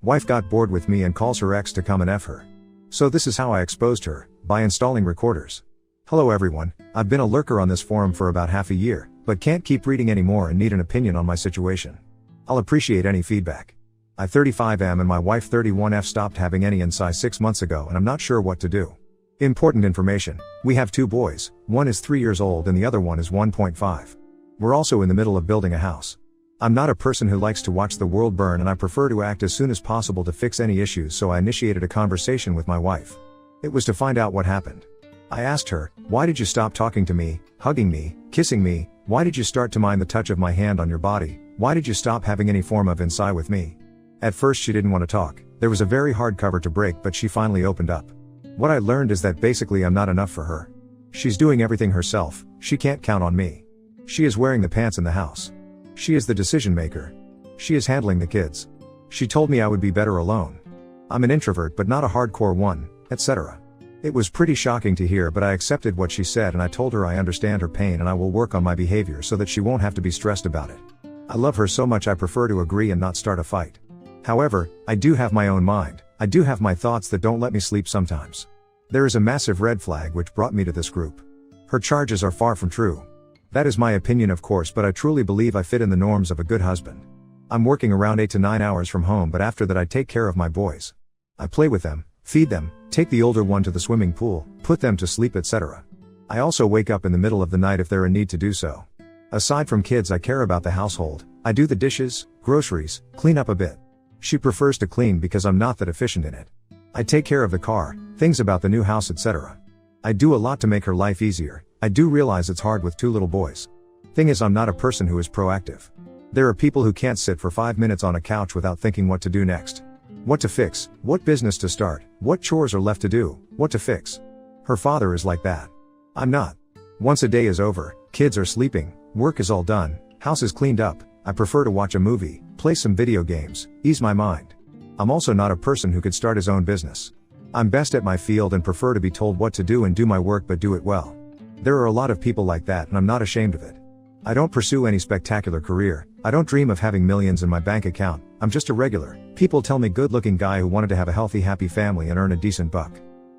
Wife got bored with me and calls her ex to come and F her. So this is how I exposed her, by installing recorders. Hello everyone, I've been a lurker on this forum for about half a year, but can't keep reading anymore and need an opinion on my situation. I'll appreciate any feedback. I 35am and my wife 31F stopped having any inside 6 months ago and I'm not sure what to do. Important information, we have 2 boys, one is 3 years old and the other one is 1.5. We're also in the middle of building a house. I'm not a person who likes to watch the world burn and I prefer to act as soon as possible to fix any issues, so I initiated a conversation with my wife. It was to find out what happened. I asked her, why did you stop talking to me, hugging me, kissing me, why did you start to mind the touch of my hand on your body, why did you stop having any form of inside with me? At first she didn't want to talk, there was a very hard cover to break, but she finally opened up. What I learned is that basically I'm not enough for her. She's doing everything herself, she can't count on me. She is wearing the pants in the house. She is the decision maker. She is handling the kids. She told me I would be better alone. I'm an introvert but not a hardcore one, etc. It was pretty shocking to hear, but I accepted what she said and I told her I understand her pain and I will work on my behavior so that she won't have to be stressed about it. I love her so much I prefer to agree and not start a fight. However, I do have my own mind, I do have my thoughts that don't let me sleep sometimes. There is a massive red flag which brought me to this group. Her charges are far from true. That is my opinion of course, but I truly believe I fit in the norms of a good husband. I'm working around 8 to 9 hours from home, but after that I take care of my boys. I play with them, feed them, take the older one to the swimming pool, put them to sleep, etc. I also wake up in the middle of the night if there is a need to do so. Aside from kids, I care about the household. I do the dishes, groceries, clean up a bit. She prefers to clean because I'm not that efficient in it. I take care of the car, things about the new house, etc. I do a lot to make her life easier. I do realize it's hard with 2 little boys. Thing is, I'm not a person who is proactive. There are people who can't sit for 5 minutes on a couch without thinking what to do next. What to fix, what business to start, what chores are left to do, what to fix. Her father is like that. I'm not. Once a day is over, kids are sleeping, work is all done, house is cleaned up, I prefer to watch a movie, play some video games, ease my mind. I'm also not a person who could start his own business. I'm best at my field and prefer to be told what to do and do my work, but do it well. There are a lot of people like that and I'm not ashamed of it. I don't pursue any spectacular career, I don't dream of having millions in my bank account, I'm just a regular, people tell me good-looking guy who wanted to have a healthy, happy family and earn a decent buck.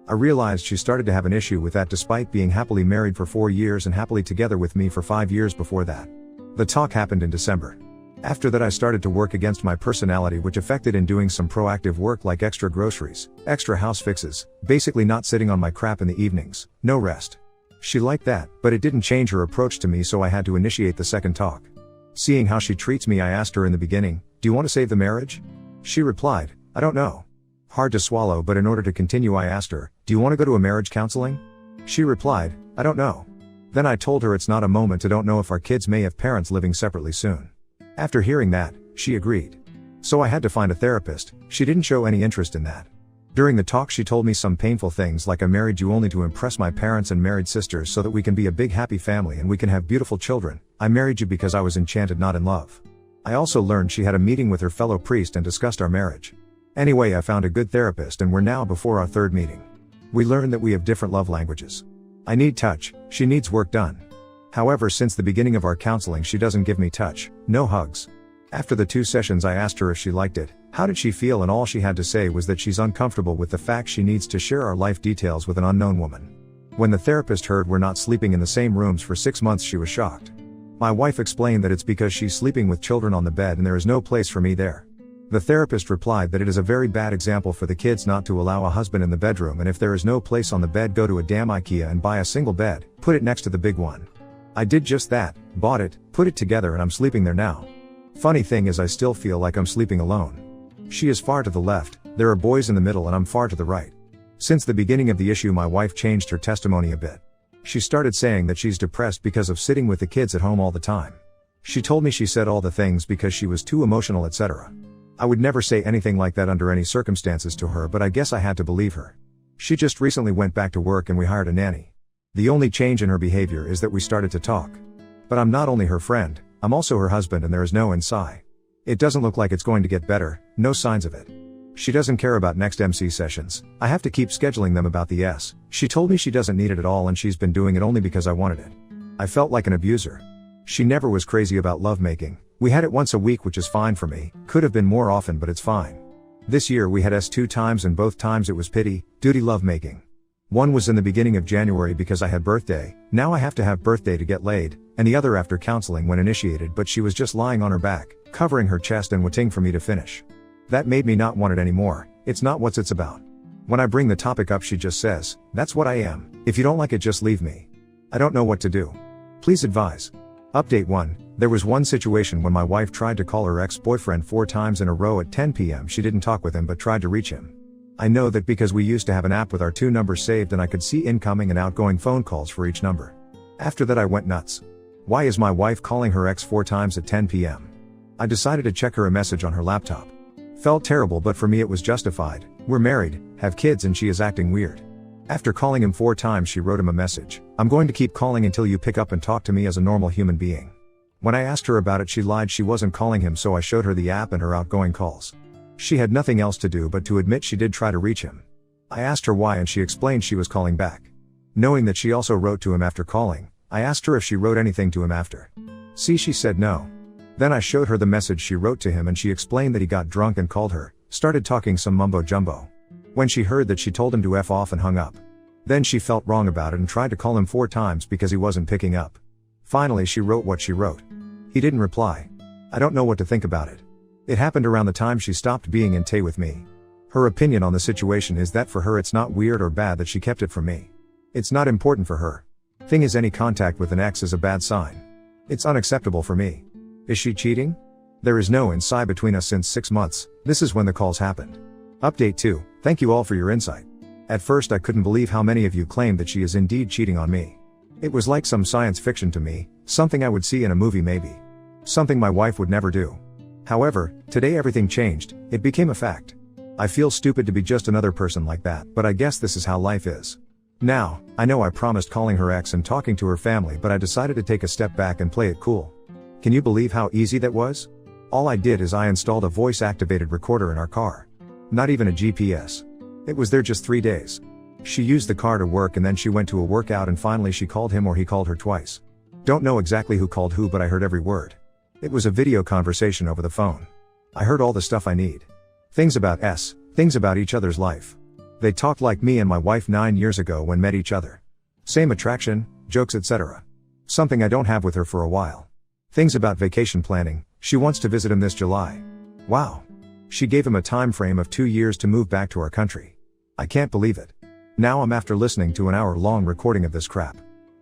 I realized she started to have an issue with that despite being happily married for 4 years and happily together with me for 5 years before that. The talk happened in December. After that I started to work against my personality, which affected in doing some proactive work like extra groceries, extra house fixes, basically not sitting on my crap in the evenings, no rest. She liked that, but it didn't change her approach to me, so I had to initiate the second talk. Seeing how she treats me, I asked her in the beginning, do you want to save the marriage? She replied, I don't know. Hard to swallow, but in order to continue I asked her, do you want to go to a marriage counseling? She replied, I don't know. Then I told her it's not a moment to don't know if our kids may have parents living separately soon. After hearing that, she agreed. So I had to find a therapist. She didn't show any interest in that. During the talk she told me some painful things like I married you only to impress my parents and married sisters so that we can be a big happy family and we can have beautiful children. I married you because I was enchanted, not in love. I also learned she had a meeting with her fellow priest and discussed our marriage. Anyway, I found a good therapist and we're now before our 3rd meeting. We learned that we have different love languages. I need touch, she needs work done. However, since the beginning of our counseling she doesn't give me touch, no hugs. After the 2 sessions I asked her if she liked it, how did she feel, and all she had to say was that she's uncomfortable with the fact she needs to share our life details with an unknown woman. When the therapist heard we're not sleeping in the same rooms for 6 months, she was shocked. My wife explained that it's because she's sleeping with children on the bed and there is no place for me there. The therapist replied that it is a very bad example for the kids not to allow a husband in the bedroom, and if there is no place on the bed, go to a damn IKEA and buy a single bed, put it next to the big one. I did just that, bought it, put it together, and I'm sleeping there now. Funny thing is I still feel like I'm sleeping alone. She is far to the left, there are boys in the middle, and I'm far to the right. Since the beginning of the issue my wife changed her testimony a bit. She started saying that she's depressed because of sitting with the kids at home all the time. She told me she said all the things because she was too emotional, etc. I would never say anything like that under any circumstances to her, but I guess I had to believe her. She just recently went back to work and we hired a nanny. The only change in her behavior is that we started to talk. But I'm not only her friend, I'm also her husband, and there is no inside. It doesn't look like it's going to get better, no signs of it. She doesn't care about next MC sessions, I have to keep scheduling them about the S. She told me she doesn't need it at all and she's been doing it only because I wanted it. I felt like an abuser. She never was crazy about lovemaking. We had it once a week, which is fine for me, could have been more often but it's fine. This year we had S2 times and both times it was pity, duty lovemaking. One was in the beginning of January because I had birthday, now I have to have birthday to get laid, and the other after counseling when initiated, but she was just lying on her back, covering her chest and waiting for me to finish. That made me not want it anymore. It's not what it's about. When I bring the topic up she just says, "That's what I am. If you don't like it just leave me." I don't know what to do. Please advise. Update 1. There was one situation when my wife tried to call her ex-boyfriend 4 times in a row at 10 p.m. She didn't talk with him but tried to reach him. I know that because we used to have an app with our 2 numbers saved and I could see incoming and outgoing phone calls for each number. After that I went nuts. Why is my wife calling her ex 4 times at 10 p.m.? I decided to check her a message on her laptop. Felt terrible, but for me it was justified. We're married, have kids, and she is acting weird. After calling him 4 times she wrote him a message. "I'm going to keep calling until you pick up and talk to me as a normal human being." When I asked her about it she lied she wasn't calling him, so I showed her the app and her outgoing calls. She had nothing else to do but to admit she did try to reach him. I asked her why and she explained she was calling back. Knowing that she also wrote to him after calling, I asked her if she wrote anything to him after. See, she said no. Then I showed her the message she wrote to him and she explained that he got drunk and called her, started talking some mumbo jumbo. When she heard that she told him to F off and hung up. Then she felt wrong about it and tried to call him 4 times because he wasn't picking up. Finally she wrote what she wrote. He didn't reply. I don't know what to think about it. It happened around the time she stopped being in tay with me. Her opinion on the situation is that for her it's not weird or bad that she kept it from me. It's not important for her. Thing is, any contact with an ex is a bad sign. It's unacceptable for me. Is she cheating? There is no inside between us since 6 months. This is when the calls happened. Update 2. Thank you all for your insight. At first I couldn't believe how many of you claimed that she is indeed cheating on me. It was like some science fiction to me, something I would see in a movie maybe. Something my wife would never do. However, today everything changed, it became a fact. I feel stupid to be just another person like that, but I guess this is how life is. Now, I know I promised calling her ex and talking to her family, but I decided to take a step back and play it cool. Can you believe how easy that was? All I did is I installed a voice-activated recorder in our car. Not even a GPS. It was there just 3 days. She used the car to work and then she went to a workout and finally she called him or he called her twice. Don't know exactly who called who, but I heard every word. It was a video conversation over the phone. I heard all the stuff I need. Things about things about each other's life. They talked like me and my wife 9 years ago when met each other. Same attraction, jokes, etc. Something I don't have with her for a while. Things about vacation planning. She wants to visit him this July. Wow. She gave him a time frame of 2 years to move back to our country. I can't believe it. Now I'm after listening to an hour-long recording of this crap.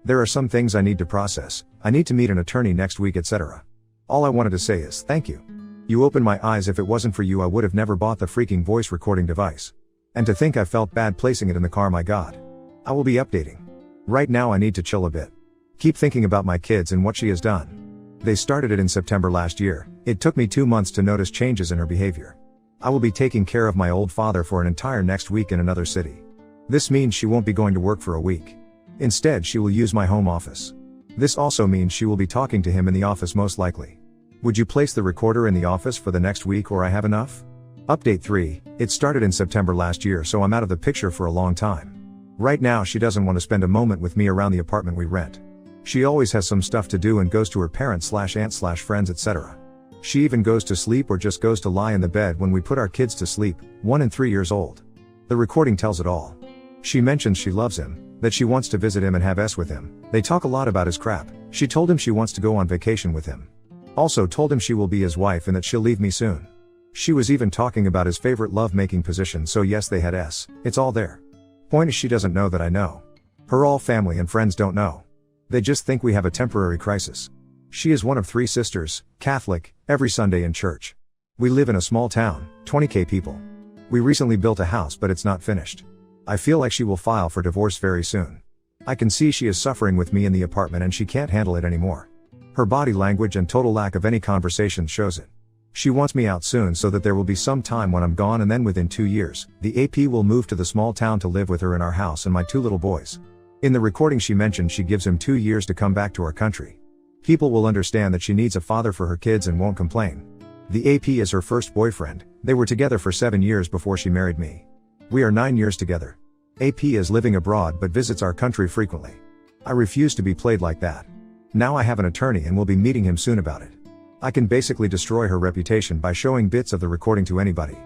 There are some things I need to process. I need to meet an attorney next week, etc. All I wanted to say is thank you. You opened my eyes. If it wasn't for you I would have never bought the freaking voice recording device. And to think I felt bad placing it in the car, my god. I will be updating. Right now I need to chill a bit. Keep thinking about my kids and what she has done. They started it in September last year. It took me 2 months to notice changes in her behavior. I will be taking care of my old father for an entire next week in another city. This means she won't be going to work for a week. Instead she will use my home office. This also means she will be talking to him in the office most likely. Would you place the recorder in the office for the next week or I have enough? Update 3. It started in September last year, so I'm out of the picture for a long time. Right now she doesn't want to spend a moment with me around the apartment we rent. She always has some stuff to do and goes to her parents/aunt/friends, etc. She even goes to sleep or just goes to lie in the bed when we put our kids to sleep, 1 and 3 years old. The recording tells it all. She mentions she loves him, that she wants to visit him and have s with him. They talk a lot about his crap. She told him she wants to go on vacation with him. Also told him she will be his wife and that she'll leave me soon. She was even talking about his favorite love-making position, so yes, they had s. It's all there. Point is, she doesn't know that I know. Her all family and friends don't know. They just think we have a temporary crisis. She is one of 3 sisters, Catholic, every Sunday in church. We live in a small town, 20,000 people. We recently built a house but it's not finished. I feel like she will file for divorce very soon. I can see she is suffering with me in the apartment and she can't handle it anymore. Her body language and total lack of any conversation shows it. She wants me out soon so that there will be some time when I'm gone, and then within 2 years, the AP will move to the small town to live with her in our house and my 2 little boys. In the recording she mentioned she gives him 2 years to come back to our country. People will understand that she needs a father for her kids and won't complain. The AP is her first boyfriend. They were together for 7 years before she married me. We are 9 years together. AP is living abroad but visits our country frequently. I refuse to be played like that. Now I have an attorney and will be meeting him soon about it. I can basically destroy her reputation by showing bits of the recording to anybody.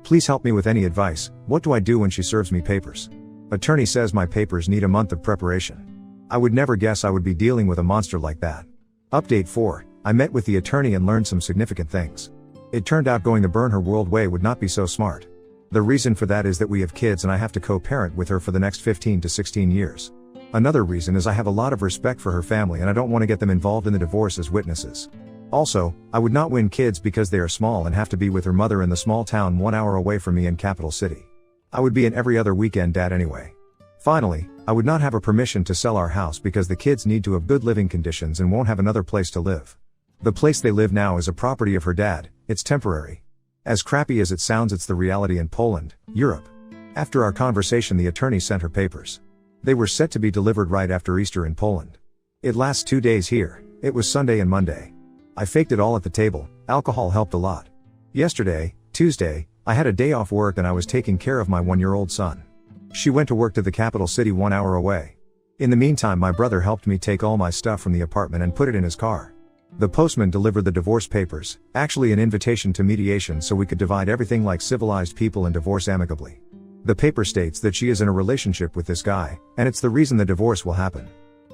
Please help me with any advice. What do I do when she serves me papers? Attorney says my papers need a month of preparation. I would never guess I would be dealing with a monster like that. Update 4. I met with the attorney and learned some significant things. It turned out going the burn her world way would not be so smart. The reason for that is that we have kids and I have to co-parent with her for the next 15 to 16 years. Another reason is I have a lot of respect for her family and I don't want to get them involved in the divorce as witnesses. Also, I would not win kids because they are small and have to be with her mother in the small town 1 hour away from me in capital city. I would be an every other weekend dad anyway. Finally, I would not have a permission to sell our house because the kids need to have good living conditions and won't have another place to live. The place they live now is a property of her dad. It's temporary. As crappy as it sounds, it's the reality in Poland, Europe. After our conversation, the attorney sent her papers. They were set to be delivered right after Easter in Poland. It lasts 2 days here. It was Sunday and Monday. I faked it all at the table. Alcohol helped a lot. Yesterday, Tuesday, I had a day off work and I was taking care of my 1-year-old son. She went to work to the capital city 1 hour away. In the meantime, my brother helped me take all my stuff from the apartment and put it in his car. The postman delivered the divorce papers, actually an invitation to mediation so we could divide everything like civilized people and divorce amicably. The paper states that she is in a relationship with this guy, and it's the reason the divorce will happen.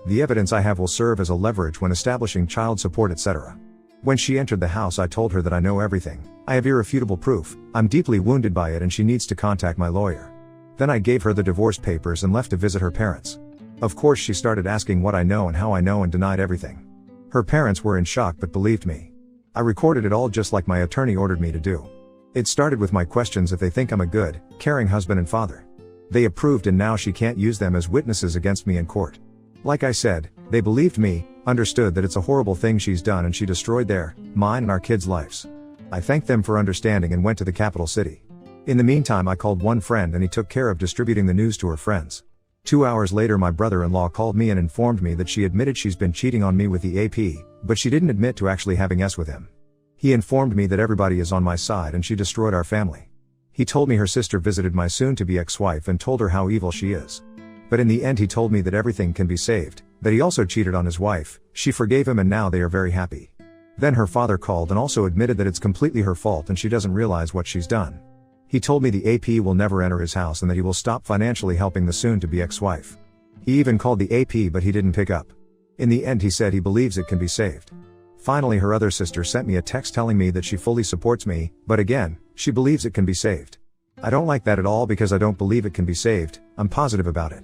The evidence I have will serve as a leverage when establishing child support, etc. When she entered the house, I told her that I know everything. I have irrefutable proof. I'm deeply wounded by it and she needs to contact my lawyer. Then I gave her the divorce papers and left to visit her parents. Of course, she started asking what I know and how I know and denied everything. Her parents were in shock but believed me. I recorded it all just like my attorney ordered me to do. It started with my questions if they think I'm a good, caring husband and father. They approved and now she can't use them as witnesses against me in court. Like I said, they believed me, understood that it's a horrible thing she's done and she destroyed their, mine and our kids' lives. I thanked them for understanding and went to the capital city. In the meantime, I called one friend and he took care of distributing the news to her friends. 2 hours later, my brother-in-law called me and informed me that she admitted she's been cheating on me with the AP, but she didn't admit to actually having sex with him. He informed me that everybody is on my side and she destroyed our family. He told me her sister visited my soon-to-be ex-wife and told her how evil she is. But in the end he told me that everything can be saved, that he also cheated on his wife, she forgave him and now they are very happy. Then her father called and also admitted that it's completely her fault and she doesn't realize what she's done. He told me the AP will never enter his house and that he will stop financially helping the soon-to-be ex-wife. He even called the AP but he didn't pick up. In the end he said he believes it can be saved. Finally, her other sister sent me a text telling me that she fully supports me, but again, she believes it can be saved. I don't like that at all because I don't believe it can be saved. I'm positive about it.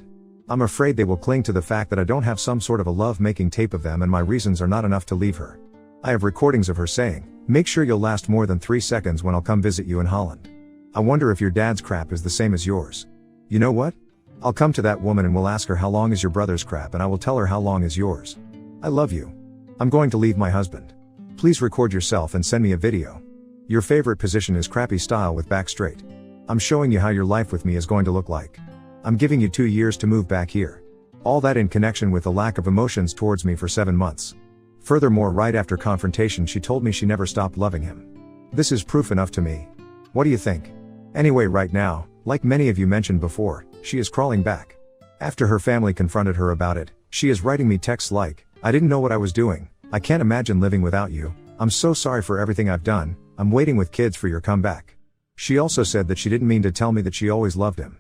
I'm afraid they will cling to the fact that I don't have some sort of a love-making tape of them and my reasons are not enough to leave her. I have recordings of her saying, "Make sure you'll last more than 3 seconds when I'll come visit you in Holland. I wonder if your dad's crap is the same as yours. You know what? I'll come to that woman and we'll ask her how long is your brother's crap and I will tell her how long is yours. I love you. I'm going to leave my husband. Please record yourself and send me a video. Your favorite position is crappy style with back straight. I'm showing you how your life with me is going to look like. I'm giving you 2 years to move back here." All that in connection with the lack of emotions towards me for 7 months. Furthermore, right after confrontation she told me she never stopped loving him. This is proof enough to me. What do you think? Anyway, right now, like many of you mentioned before, she is crawling back. After her family confronted her about it, she is writing me texts like, "I didn't know what I was doing. I can't imagine living without you. I'm so sorry for everything I've done. I'm waiting with kids for your comeback." She also said that she didn't mean to tell me that she always loved him.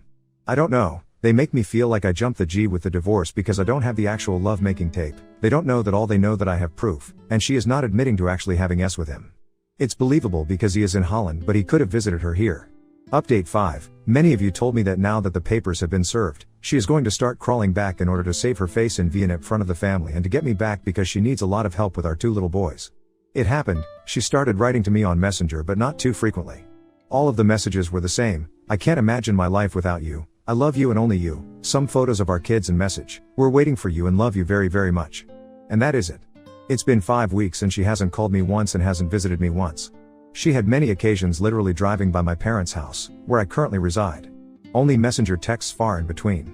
I don't know. They make me feel like I jumped the G with the divorce because I don't have the actual love-making tape. They don't know that all they know that I have proof, and she is not admitting to actually having sex with him. It's believable because he is in Holland but he could have visited her here. Update 5. Many of you told me that now that the papers have been served, she is going to start crawling back in order to save her face in Vienna in front of the family and to get me back because she needs a lot of help with our 2 little boys. It happened, she started writing to me on Messenger but not too frequently. All of the messages were the same: "I can't imagine my life without you. I love you and only you." Some photos of our kids and message: "We're waiting for you and love you very very much." And that is it. It's been 5 weeks and she hasn't called me once and hasn't visited me once. She had many occasions literally driving by my parents' house, where I currently reside. Only messenger texts far in between.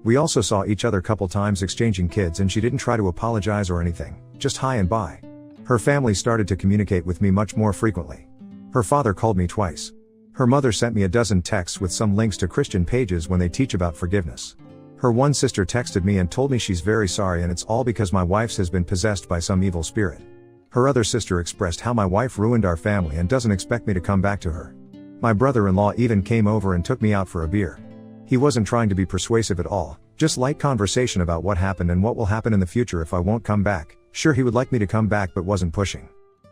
We also saw each other couple times exchanging kids and she didn't try to apologize or anything, just hi and bye. Her family started to communicate with me much more frequently. Her father called me twice. Her mother sent me a dozen texts with some links to Christian pages when they teach about forgiveness. Her one sister texted me and told me she's very sorry and it's all because my wife's has been possessed by some evil spirit. Her other sister expressed how my wife ruined our family and doesn't expect me to come back to her. My brother-in-law even came over and took me out for a beer. He wasn't trying to be persuasive at all, just light conversation about what happened and what will happen in the future if I won't come back. Sure, he would like me to come back but wasn't pushing.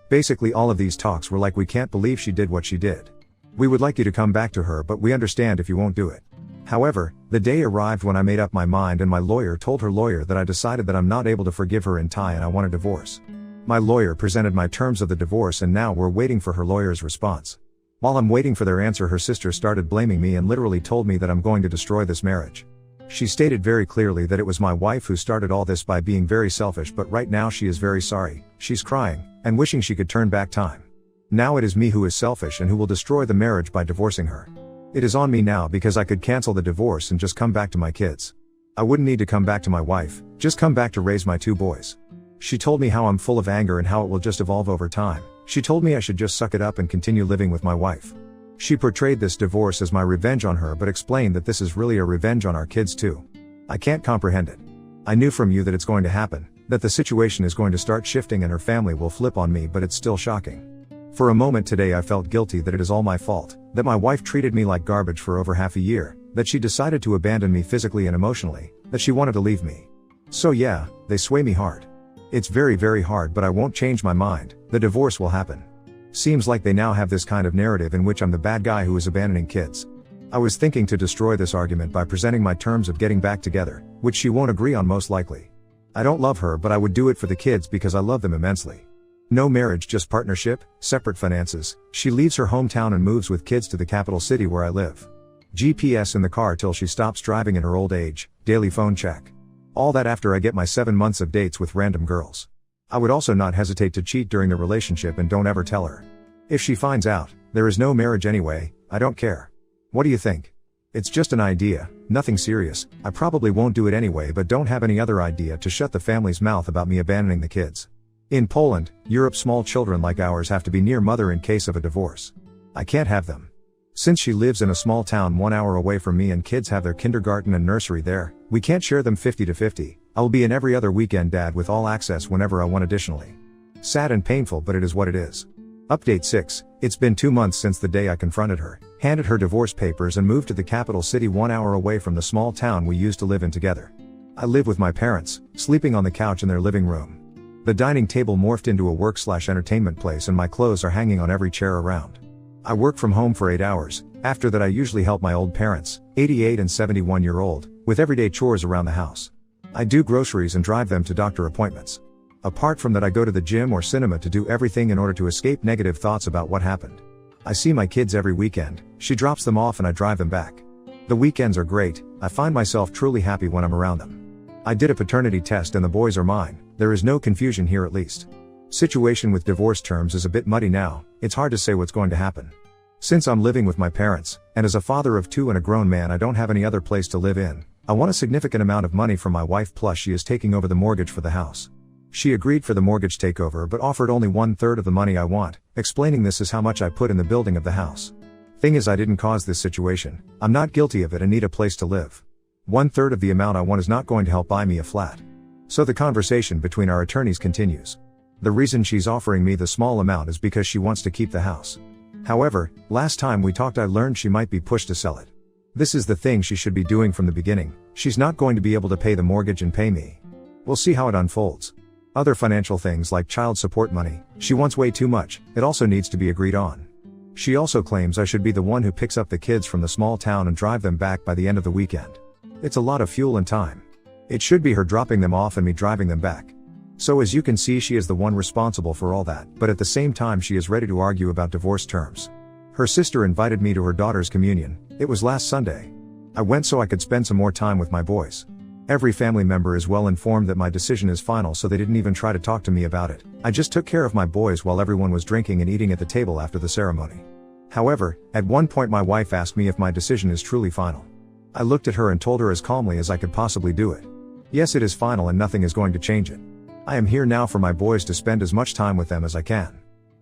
Basically all of these talks were like, we can't believe she did what she did. We would like you to come back to her, but we understand if you won't do it. However, the day arrived when I made up my mind and my lawyer told her lawyer that I decided that I'm not able to forgive her in Thai and I want a divorce. My lawyer presented my terms of the divorce and now we're waiting for her lawyer's response. While I'm waiting for their answer, her sister started blaming me and literally told me that I'm going to destroy this marriage. She stated very clearly that it was my wife who started all this by being very selfish, but right now she is very sorry, she's crying, and wishing she could turn back time. Now it is me who is selfish and who will destroy the marriage by divorcing her. It is on me now because I could cancel the divorce and just come back to my kids. I wouldn't need to come back to my wife, just come back to raise my 2 boys. She told me how I'm full of anger and how it will just evolve over time. She told me I should just suck it up and continue living with my wife. She portrayed this divorce as my revenge on her but explained that this is really a revenge on our kids too. I can't comprehend it. I knew from you that it's going to happen, that the situation is going to start shifting and her family will flip on me, but it's still shocking. For a moment today I felt guilty that it is all my fault, that my wife treated me like garbage for over half a year, that she decided to abandon me physically and emotionally, that she wanted to leave me. So yeah, they sway me hard. It's very, very hard, but I won't change my mind. The divorce will happen. Seems like they now have this kind of narrative in which I'm the bad guy who is abandoning kids. I was thinking to destroy this argument by presenting my terms of getting back together, which she won't agree on most likely. I don't love her, but I would do it for the kids because I love them immensely. No marriage, just partnership, separate finances. She leaves her hometown and moves with kids to the capital city where I live. GPS in the car till she stops driving in her old age, daily phone check. All that after I get my 7 months of dates with random girls. I would also not hesitate to cheat during the relationship and don't ever tell her. If she finds out, there is no marriage anyway, I don't care. What do you think? It's just an idea, nothing serious. I probably won't do it anyway, but don't have any other idea to shut the family's mouth about me abandoning the kids. In Poland, Europe, small children like ours have to be near mother in case of a divorce. I can't have them. Since she lives in a small town 1 hour away from me and kids have their kindergarten and nursery there, we can't share them 50-50. I will be an every other weekend dad with all access whenever I want additionally. Sad and painful, but it is what it is. Update 6. It's been 2 months since the day I confronted her, handed her divorce papers and moved to the capital city 1 hour away from the small town we used to live in together. I live with my parents, sleeping on the couch in their living room. The dining table morphed into a work/entertainment place and my clothes are hanging on every chair around. I work from home for 8 hours, after that I usually help my old parents, 88 and 71-year-old, with everyday chores around the house. I do groceries and drive them to doctor appointments. Apart from that I go to the gym or cinema to do everything in order to escape negative thoughts about what happened. I see my kids every weekend, she drops them off and I drive them back. The weekends are great, I find myself truly happy when I'm around them. I did a paternity test and the boys are mine, there is no confusion here at least. Situation with divorce terms is a bit muddy now, it's hard to say what's going to happen. Since I'm living with my parents, and as a father of 2 and a grown man I don't have any other place to live in, I want a significant amount of money from my wife, plus she is taking over the mortgage for the house. She agreed for the mortgage takeover but offered only 1/3 of the money I want, explaining this is how much I put in the building of the house. Thing is, I didn't cause this situation, I'm not guilty of it and need a place to live. 1/3 of the amount I want is not going to help buy me a flat. So the conversation between our attorneys continues. The reason she's offering me the small amount is because she wants to keep the house. However, last time we talked I learned she might be pushed to sell it. This is the thing she should be doing from the beginning, she's not going to be able to pay the mortgage and pay me. We'll see how it unfolds. Other financial things like child support money, she wants way too much, it also needs to be agreed on. She also claims I should be the one who picks up the kids from the small town and drive them back by the end of the weekend. It's a lot of fuel and time. It should be her dropping them off and me driving them back. So as you can see, she is the one responsible for all that, but at the same time she is ready to argue about divorce terms. Her sister invited me to her daughter's communion, it was last Sunday. I went so I could spend some more time with my boys. Every family member is well informed that my decision is final, so they didn't even try to talk to me about it. I just took care of my boys while everyone was drinking and eating at the table after the ceremony. However, at one point my wife asked me if my decision is truly final. I looked at her and told her as calmly as I could possibly do it. Yes, it is final and nothing is going to change it. I am here now for my boys to spend as much time with them as I can.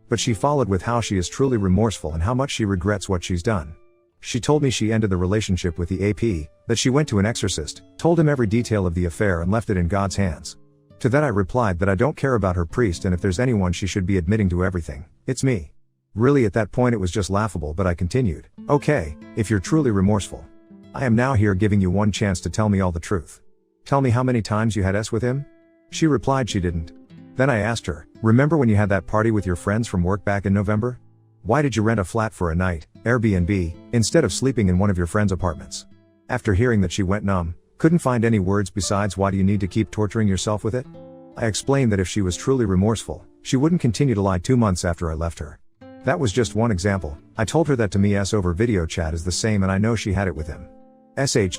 But she followed with how she is truly remorseful and how much she regrets what she's done. She told me she ended the relationship with the AP, that she went to an exorcist, told him every detail of the affair and left it in God's hands. To that I replied that I don't care about her priest, and if there's anyone she should be admitting to everything, it's me. Really, at that point it was just laughable, but I continued. Okay, if you're truly remorseful. I am now here giving you one chance to tell me all the truth. Tell me how many times you had sex with him? She replied she didn't. Then I asked her, remember when you had that party with your friends from work back in November? Why did you rent a flat for a night, Airbnb, instead of sleeping in one of your friends' apartments? After hearing that, she went numb, couldn't find any words besides why do you need to keep torturing yourself with it? I explained that if she was truly remorseful, she wouldn't continue to lie 2 months after I left her. That was just one example. I told her that to me over video chat is the same, and I know she had it with him.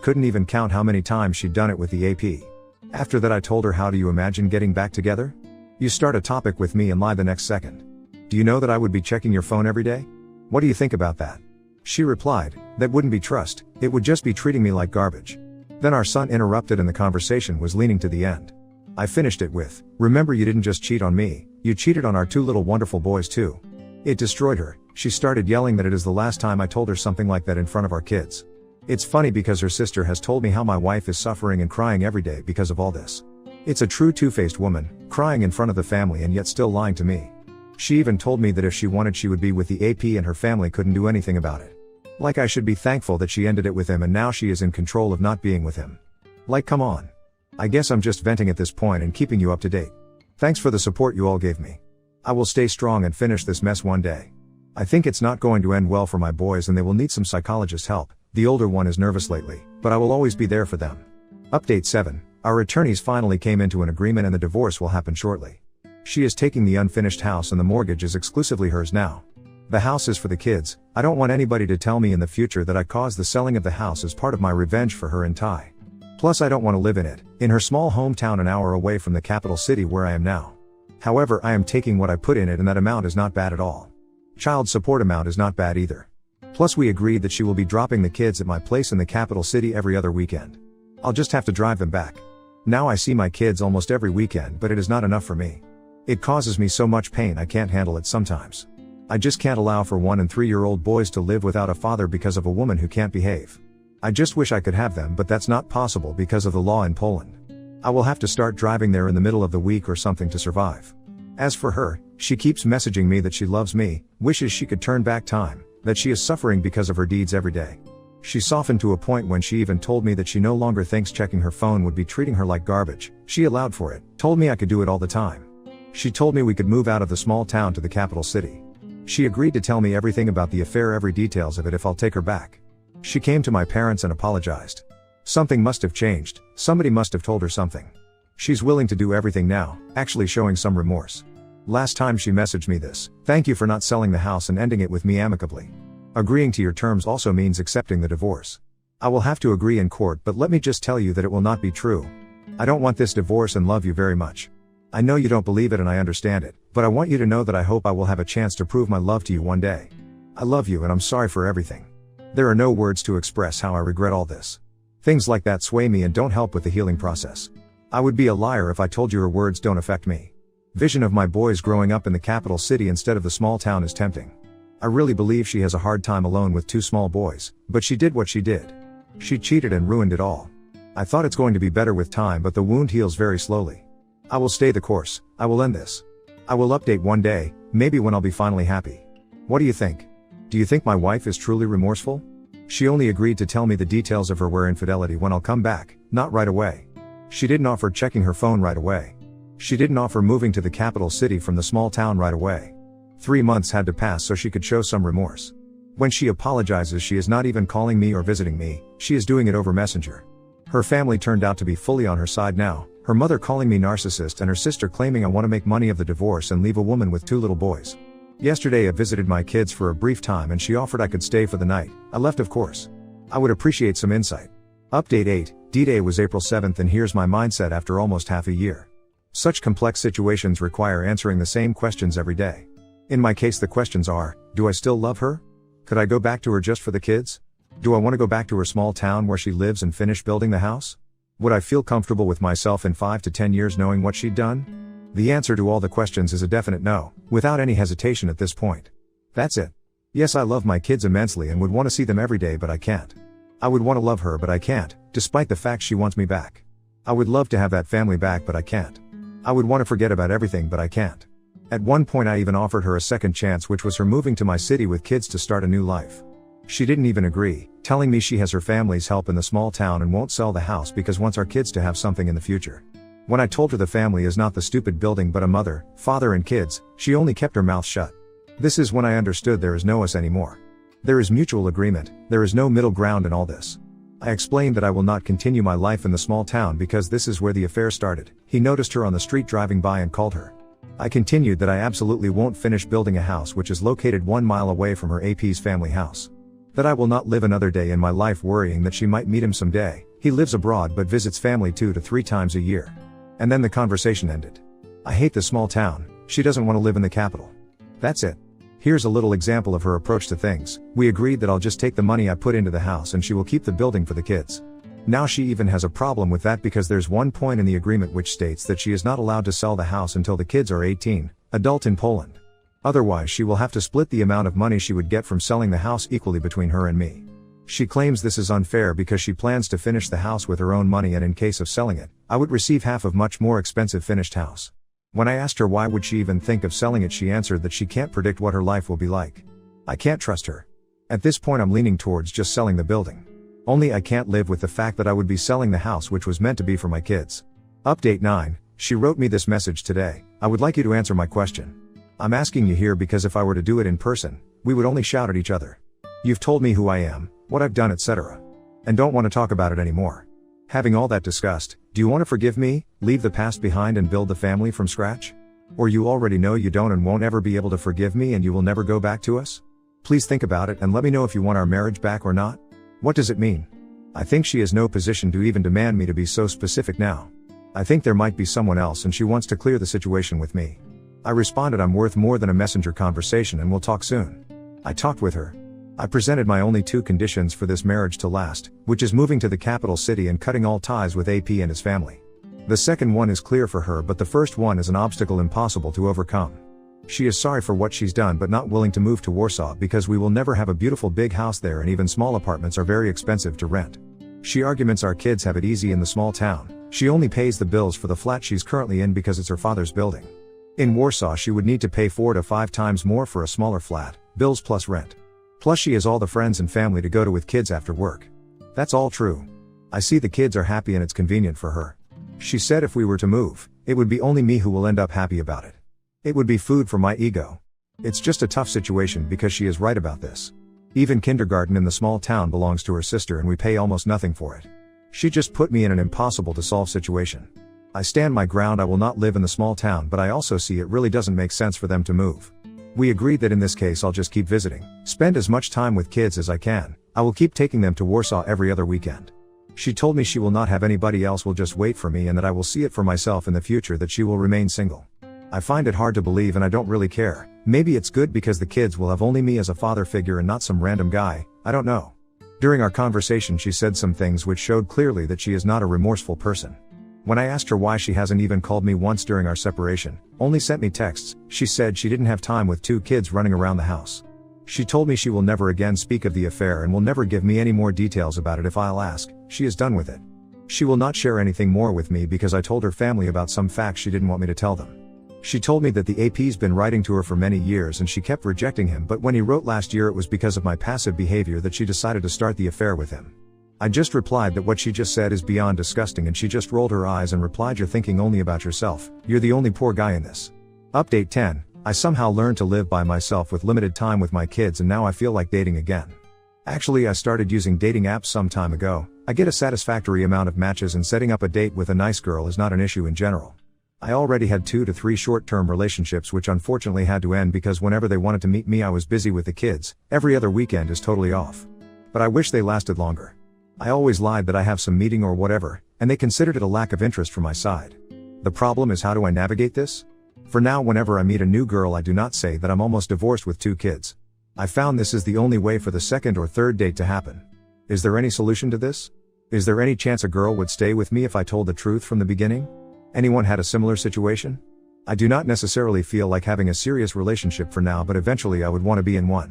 Couldn't even count how many times she'd done it with the AP. After that I told her, how do you imagine getting back together? You start a topic with me and lie the next second. Do you know that I would be checking your phone every day? What do you think about that? She replied, that wouldn't be trust, it would just be treating me like garbage. Then our son interrupted and the conversation was leaning to the end. I finished it with, remember, you didn't just cheat on me, you cheated on our 2 little wonderful boys too. It destroyed her. She started yelling that it is the last time I told her something like that in front of our kids. It's funny because her sister has told me how my wife is suffering and crying every day because of all this. It's a true two-faced woman, crying in front of the family and yet still lying to me. She even told me that if she wanted she would be with the AP and her family couldn't do anything about it. Like I should be thankful that she ended it with him and now she is in control of not being with him. Like, come on. I guess I'm just venting at this point and keeping you up to date. Thanks for the support you all gave me. I will stay strong and finish this mess one day. I think it's not going to end well for my boys and they will need some psychologist help. The older one is nervous lately, but I will always be there for them. Update 7. Our attorneys finally came into an agreement and the divorce will happen shortly. She is taking the unfinished house and the mortgage is exclusively hers now. The house is for the kids. I don't want anybody to tell me in the future that I caused the selling of the house as part of my revenge for her and Ty. Plus I don't want to live in it, in her small hometown an hour away from the capital city where I am now. However, I am taking what I put in it and that amount is not bad at all. Child support amount is not bad either. Plus we agreed that she will be dropping the kids at my place in the capital city every other weekend. I'll just have to drive them back. Now I see my kids almost every weekend, but it is not enough for me. It causes me so much pain I can't handle it sometimes. I just can't allow for 1 and 3-year-old boys to live without a father because of a woman who can't behave. I just wish I could have them, but that's not possible because of the law in Poland. I will have to start driving there in the middle of the week or something to survive. As for her, she keeps messaging me that she loves me, wishes she could turn back time, that she is suffering because of her deeds every day. She softened to a point when she even told me that she no longer thinks checking her phone would be treating her like garbage. She allowed for it, told me I could do it all the time. She told me we could move out of the small town to the capital city. She agreed to tell me everything about the affair, every details of it, if I'll take her back. She came to my parents and apologized. Something must have changed, somebody must have told her something. She's willing to do everything now, actually showing some remorse. Last time she messaged me this, thank you for not selling the house and ending it with me amicably. Agreeing to your terms also means accepting the divorce. I will have to agree in court, but let me just tell you that it will not be true. I don't want this divorce and love you very much. I know you don't believe it and I understand it, but I want you to know that I hope I will have a chance to prove my love to you one day. I love you and I'm sorry for everything. There are no words to express how I regret all this. Things like that sway me and don't help with the healing process. I would be a liar if I told you her words don't affect me. Vision of my boys growing up in the capital city instead of the small town is tempting. I really believe she has a hard time alone with 2 small boys, but she did what she did. She cheated and ruined it all. I thought it's going to be better with time, but the wound heals very slowly. I will stay the course. I will end this. I will update one day, maybe when I'll be finally happy. What do you think? Do you think my wife is truly remorseful? She only agreed to tell me the details of her infidelity when I'll come back, not right away. She didn't offer checking her phone right away. She didn't offer moving to the capital city from the small town right away. 3 months had to pass so she could show some remorse. When she apologizes, she is not even calling me or visiting me, she is doing it over Messenger. Her family turned out to be fully on her side now, her mother calling me narcissist and her sister claiming I want to make money of the divorce and leave a woman with 2 little boys. Yesterday I visited my kids for a brief time and she offered I could stay for the night. I left, of course. I would appreciate some insight. Update 8, D-Day was April 7th and here's my mindset after almost half a year. Such complex situations require answering the same questions every day. In my case the questions are, do I still love her? Could I go back to her just for the kids? Do I want to go back to her small town where she lives and finish building the house? Would I feel comfortable with myself in 5 to 10 years knowing what she'd done? The answer to all the questions is a definite no, without any hesitation at this point. That's it. Yes, I love my kids immensely and would want to see them every day, but I can't. I would want to love her, but I can't, despite the fact she wants me back. I would love to have that family back, but I can't. I would want to forget about everything, but I can't. At one point I even offered her a second chance, which was her moving to my city with kids to start a new life. She didn't even agree, telling me she has her family's help in the small town and won't sell the house because wants our kids to have something in the future. When I told her the family is not the stupid building but a mother, father and kids, she only kept her mouth shut. This is when I understood there is no us anymore. There is mutual agreement, there is no middle ground in all this. I explained that I will not continue my life in the small town because this is where the affair started. He noticed her on the street driving by and called her. I continued that I absolutely won't finish building a house which is located 1 mile away from her AP's family house. That I will not live another day in my life worrying that she might meet him someday. He lives abroad but visits family 2 to 3 times a year. And then the conversation ended. I hate the small town, she doesn't want to live in the capital. That's it. Here's a little example of her approach to things. We agreed that I'll just take the money I put into the house and she will keep the building for the kids. Now she even has a problem with that because there's one point in the agreement which states that she is not allowed to sell the house until the kids are 18, adult in Poland. Otherwise she will have to split the amount of money she would get from selling the house equally between her and me. She claims this is unfair because she plans to finish the house with her own money and in case of selling it, I would receive half of much more expensive finished house. When I asked her why would she even think of selling it, she answered that she can't predict what her life will be like. I can't trust her. At this point I'm leaning towards just selling the building. Only I can't live with the fact that I would be selling the house which was meant to be for my kids. Update 9, she wrote me this message today. I would like you to answer my question. I'm asking you here because if I were to do it in person, we would only shout at each other. You've told me who I am, what I've done, etc. And don't want to talk about it anymore. Having all that discussed, do you want to forgive me, leave the past behind and build the family from scratch? Or you already know you don't and won't ever be able to forgive me and you will never go back to us? Please think about it and let me know if you want our marriage back or not. What does it mean? I think she is no position to even demand me to be so specific now. I think there might be someone else and she wants to clear the situation with me. I responded I'm worth more than a messenger conversation and we'll talk soon. I talked with her. I presented my only 2 conditions for this marriage to last, which is moving to the capital city and cutting all ties with AP and his family. The second one is clear for her but the first one is an obstacle impossible to overcome. She is sorry for what she's done but not willing to move to Warsaw because we will never have a beautiful big house there and even small apartments are very expensive to rent. She arguments our kids have it easy in the small town. She only pays the bills for the flat she's currently in because it's her father's building. In Warsaw she would need to pay 4 to 5 times more for a smaller flat, bills plus rent. Plus she has all the friends and family to go to with kids after work. That's all true. I see the kids are happy and it's convenient for her. She said if we were to move, it would be only me who will end up happy about it. It would be food for my ego. It's just a tough situation because she is right about this. Even kindergarten in the small town belongs to her sister and we pay almost nothing for it. She just put me in an impossible to solve situation. I stand my ground, I will not live in the small town but I also see it really doesn't make sense for them to move. We agreed that in this case I'll just keep visiting, spend as much time with kids as I can, I will keep taking them to Warsaw every other weekend. She told me she will not have anybody else, will just wait for me and that I will see it for myself in the future that she will remain single. I find it hard to believe and I don't really care. Maybe it's good because the kids will have only me as a father figure and not some random guy, I don't know. During our conversation she said some things which showed clearly that she is not a remorseful person. When I asked her why she hasn't even called me once during our separation, only sent me texts, she said she didn't have time with 2 kids running around the house. She told me she will never again speak of the affair and will never give me any more details about it if I'll ask. She is done with it. She will not share anything more with me because I told her family about some facts she didn't want me to tell them. She told me that the AP's been writing to her for many years and she kept rejecting him, but when he wrote last year it was because of my passive behavior that she decided to start the affair with him. I just replied that what she just said is beyond disgusting and she just rolled her eyes and replied, you're thinking only about yourself, you're the only poor guy in this. Update 10, I somehow learned to live by myself with limited time with my kids and now I feel like dating again. Actually I started using dating apps some time ago. I get a satisfactory amount of matches and setting up a date with a nice girl is not an issue in general. I already had 2 to 3 short-term relationships which unfortunately had to end because whenever they wanted to meet me I was busy with the kids, every other weekend is totally off. But I wish they lasted longer. I always lied that I have some meeting or whatever, and they considered it a lack of interest from my side. The problem is how do I navigate this? For now whenever I meet a new girl I do not say that I'm almost divorced with 2 kids. I found this is the only way for the second or third date to happen. Is there any solution to this? Is there any chance a girl would stay with me if I told the truth from the beginning? Anyone had a similar situation? I do not necessarily feel like having a serious relationship for now, but eventually I would want to be in one.